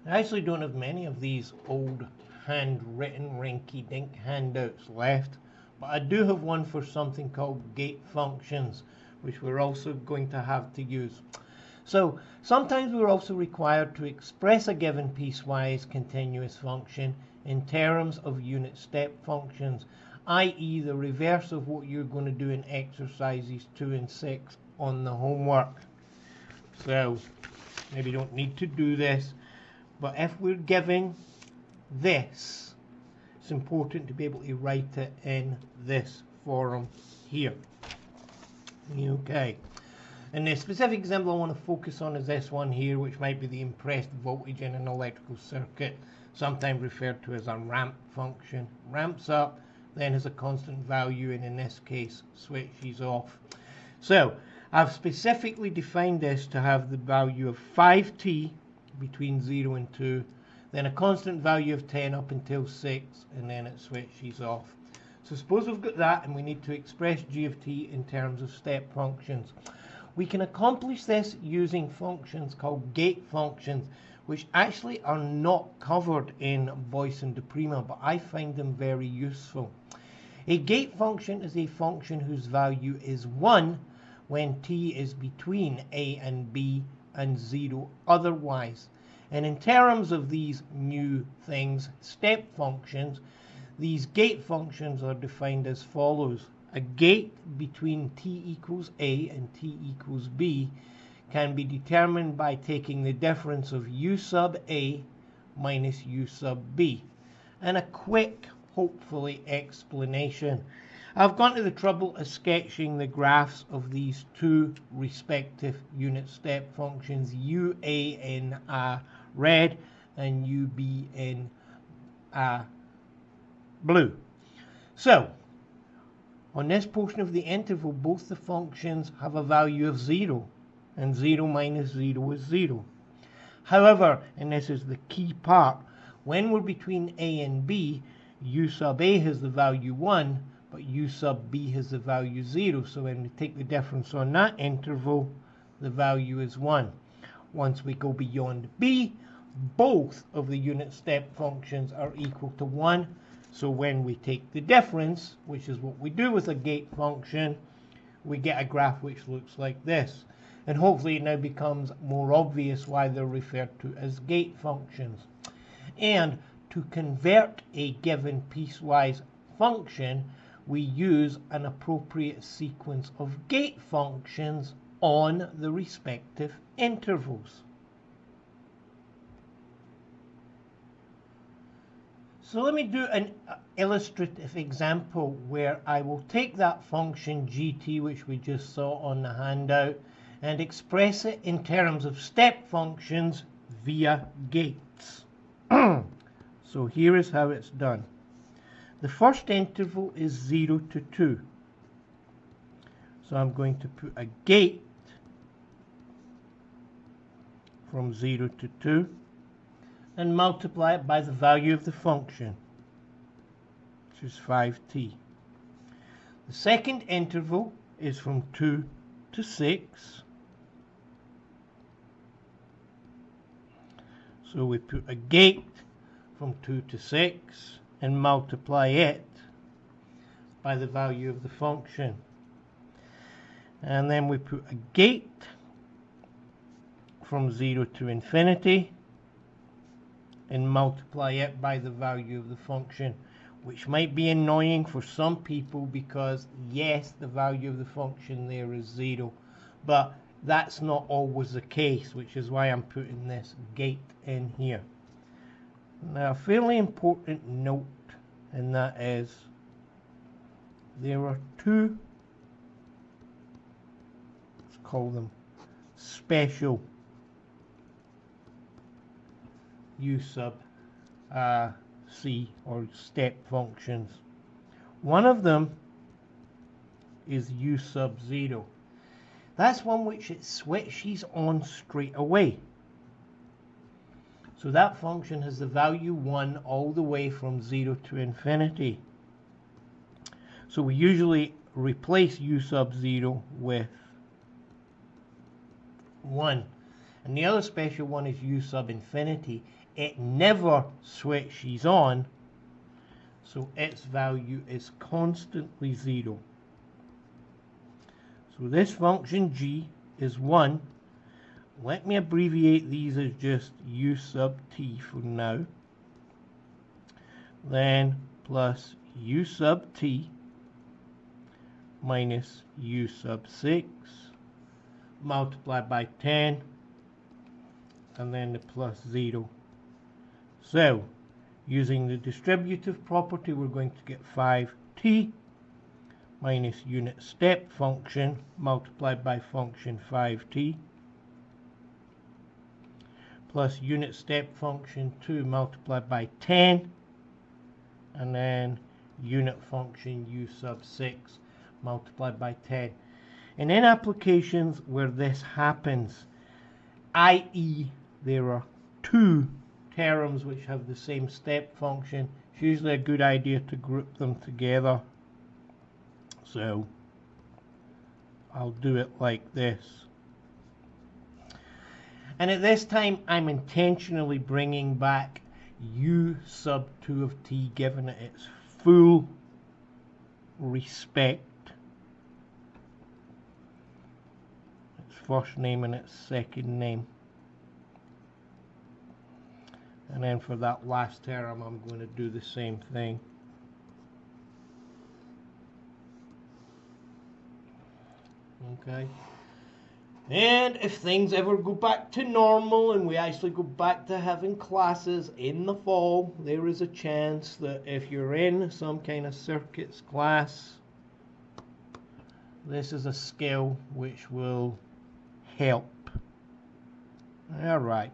I actually don't have many of these old handwritten rinky-dink handouts left, but I do have one for something called gate functions, which we're also going to have to use. So sometimes we're also required to express a given piecewise continuous function in terms of unit step functions, i.e. the reverse of what you're going to do in exercises 2 and 6 on the homework. So maybe you don't need to do this, but if we're given this, it's important to be able to write it in this form here. Okay. And the specific example I want to focus on is this one here, which might be the impressed voltage in an electrical circuit, sometimes referred to as a ramp function. Ramps up, then has a constant value, and in this case switches off. So I've specifically defined this to have the value of 5t between 0 and 2, then a constant value of 10 up until 6, and then it switches off. So suppose we've got that and we need to express g of t in terms of step functions. We can accomplish this using functions called gate functions, which actually are not covered in Boyce and Duprima, but I find them very useful. A gate function is a function whose value is 1 when t is between a and b and 0 otherwise. And in terms of these new things, step functions, these gate functions are defined as follows. A gate between t equals a and t equals b can be determined by taking the difference of u sub a minus u sub b. And a quick, hopefully, explanation. I've gone to the trouble of sketching the graphs of these two respective unit step functions, ua in red and ub in blue. So, on this portion of the interval, both the functions have a value of 0, and 0 minus 0 is 0. However, and this is the key part, when we're between a and b, u sub a has the value 1, but u sub b has the value 0. So when we take the difference on that interval, the value is 1. Once we go beyond b, both of the unit step functions are equal to 1. So when we take the difference, which is what we do with a gate function, we get a graph which looks like this. And hopefully it now becomes more obvious why they're referred to as gate functions. And to convert a given piecewise function, we use an appropriate sequence of gate functions on the respective intervals. So let me do an illustrative example where I will take that function gt, which we just saw on the handout, and express it in terms of step functions via gates. So here is how it's done. The first interval is 0 to 2. So I'm going to put a gate from 0 to 2 and multiply it by the value of the function, which is 5t. The second interval is from 2 to 6. So we put a gate from 2 to 6 and multiply it by the value of the function. And then we put a gate from 0 to infinity and multiply it by the value of the function, which might be annoying for some people because, yes, the value of the function there is 0, but that's not always the case, which is why I'm putting this gate in here. Now, a fairly important note, and that is there are two, let's call them special u sub c or step functions. One of them is u sub 0. That's one which it switches on straight away. So that function has the value 1 all the way from 0 to infinity. So we usually replace u sub 0 with 1. And the other special one is u sub infinity. it never switches on, so its value is constantly 0. So this function g is 1. Let me abbreviate these as just u sub t for now. Then plus u sub t minus u sub 6 multiplied by 10, and then the plus 0. So, using the distributive property, we're going to get 5t minus unit step function multiplied by function 5t plus unit step function 2 multiplied by 10, and then unit function u sub 6 multiplied by 10. And in applications where this happens, i.e. there are two terms which have the same step function, it's usually a good idea to group them together. So I'll do it like this. And at this time, I'm intentionally bringing back u sub 2 of t, given it its full respect. Its first name and its second name. And then for that last term, I'm going to do the same thing. Okay. And if things ever go back to normal and we actually go back to having classes in the fall, there is a chance that if you're in some kind of circuits class, this is a skill which will help. Alright.